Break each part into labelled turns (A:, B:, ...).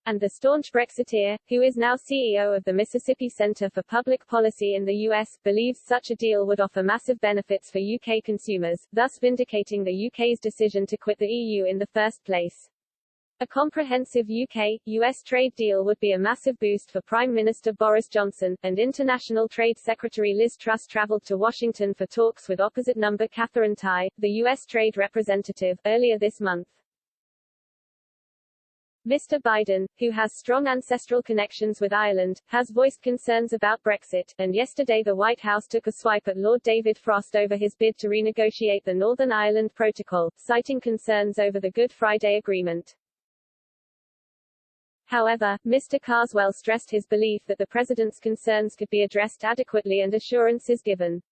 A: and the staunch Brexiteer, who is now CEO of the Mississippi Center for Public Policy in the U.S., believes such a deal would offer massive benefits for UK consumers, thus vindicating the UK's decision to quit the EU in the first place. A comprehensive UK-US trade deal would be a massive boost for Prime Minister Boris Johnson, and International Trade Secretary Liz Truss traveled to Washington for talks with opposite number Catherine Tai, the U.S. Trade Representative, earlier this month. Mr. Biden, who has strong ancestral connections with Ireland, has voiced concerns about Brexit, and yesterday the White House took a swipe at Lord David Frost over his bid to renegotiate the Northern Ireland Protocol, citing concerns over the Good Friday Agreement. However, Mr. Carswell stressed his belief that the president's concerns could be addressed adequately and assurances given.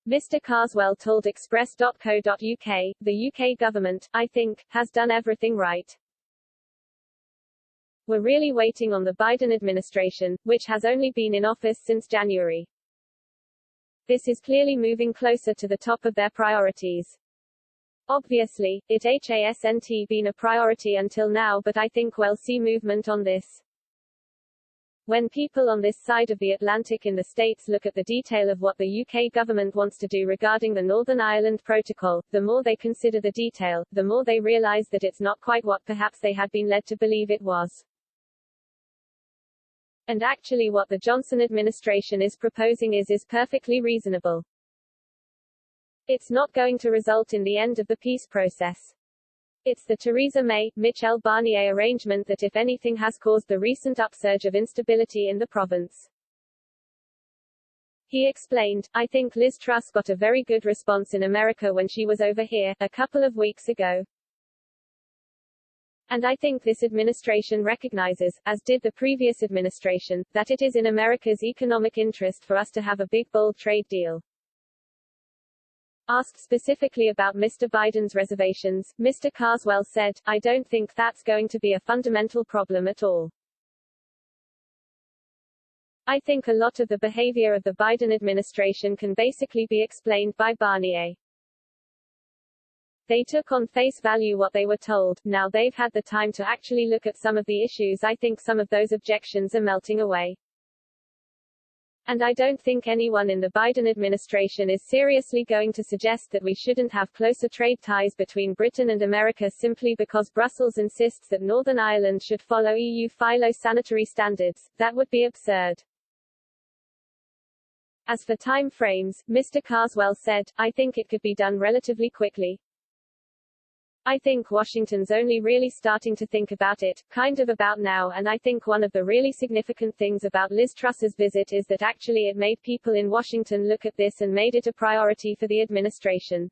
A: Mr. Carswell told Express.co.uk, the UK government, I think, has done everything right. We're really waiting on the Biden administration, which has only been in office since January. This is clearly moving closer to the top of their priorities. Obviously, it hasn't been a priority until now, but I think we'll see movement on this. When people on this side of the Atlantic in the States look at the detail of what the UK government wants to do regarding the Northern Ireland Protocol, the more they consider the detail, the more they realize that it's not quite what perhaps they had been led to believe it was. And actually what the Johnson administration is proposing is perfectly reasonable. It's not going to result in the end of the peace process. It's the Theresa May, Michel Barnier arrangement that if anything has caused the recent upsurge of instability in the province. He explained, I think Liz Truss got a very good response in America when she was over here, a couple of weeks ago. And I think this administration recognizes, as did the previous administration, that it is in America's economic interest for us to have a big bold trade deal. Asked specifically about Mr. Biden's reservations, Mr. Carswell said, I don't think that's going to be a fundamental problem at all. I think a lot of the behavior of the Biden administration can basically be explained by Barnier. They took on face value what they were told, now they've had the time to actually look at some of the issues. I think some of those objections are melting away. And I don't think anyone in the Biden administration is seriously going to suggest that we shouldn't have closer trade ties between Britain and America simply because Brussels insists that Northern Ireland should follow EU phytosanitary standards. That would be absurd. As for time frames, Mr. Carswell said, I think it could be done relatively quickly. I think Washington's only really starting to think about it, kind of about now, and I think one of the really significant things about Liz Truss's visit is that actually it made people in Washington look at this and made it a priority for the administration.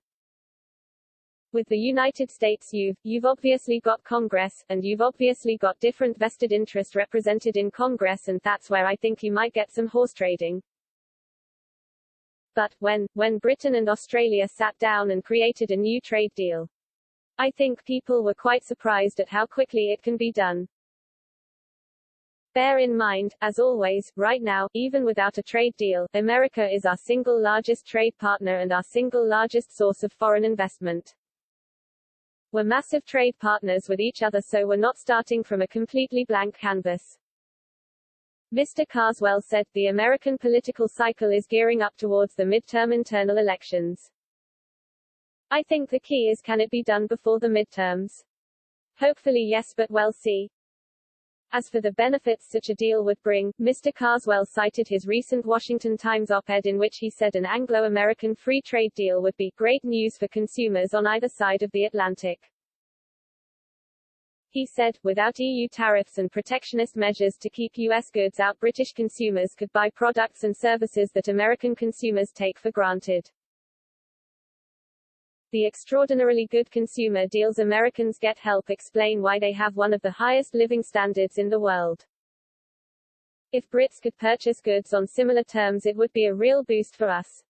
A: With the United States you've obviously got Congress, and you've obviously got different vested interest represented in Congress, and that's where I think you might get some horse trading. But, when Britain and Australia sat down and created a new trade deal, I think people were quite surprised at how quickly it can be done. Bear in mind, as always, right now, even without a trade deal, America is our single largest trade partner and our single largest source of foreign investment. We're massive trade partners with each other, so we're not starting from a completely blank canvas. Mr. Carswell said, the American political cycle is gearing up towards the midterm internal elections. I think the key is, can it be done before the midterms? Hopefully yes, but we'll see. As for the benefits such a deal would bring, Mr. Carswell cited his recent Washington Times op-ed in which he said an Anglo-American free trade deal would be great news for consumers on either side of the Atlantic. He said, without EU tariffs and protectionist measures to keep US goods out, British consumers could buy products and services that American consumers take for granted. The extraordinarily good consumer deals Americans get help explain why they have one of the highest living standards in the world. If Brits could purchase goods on similar terms, it would be a real boost for us.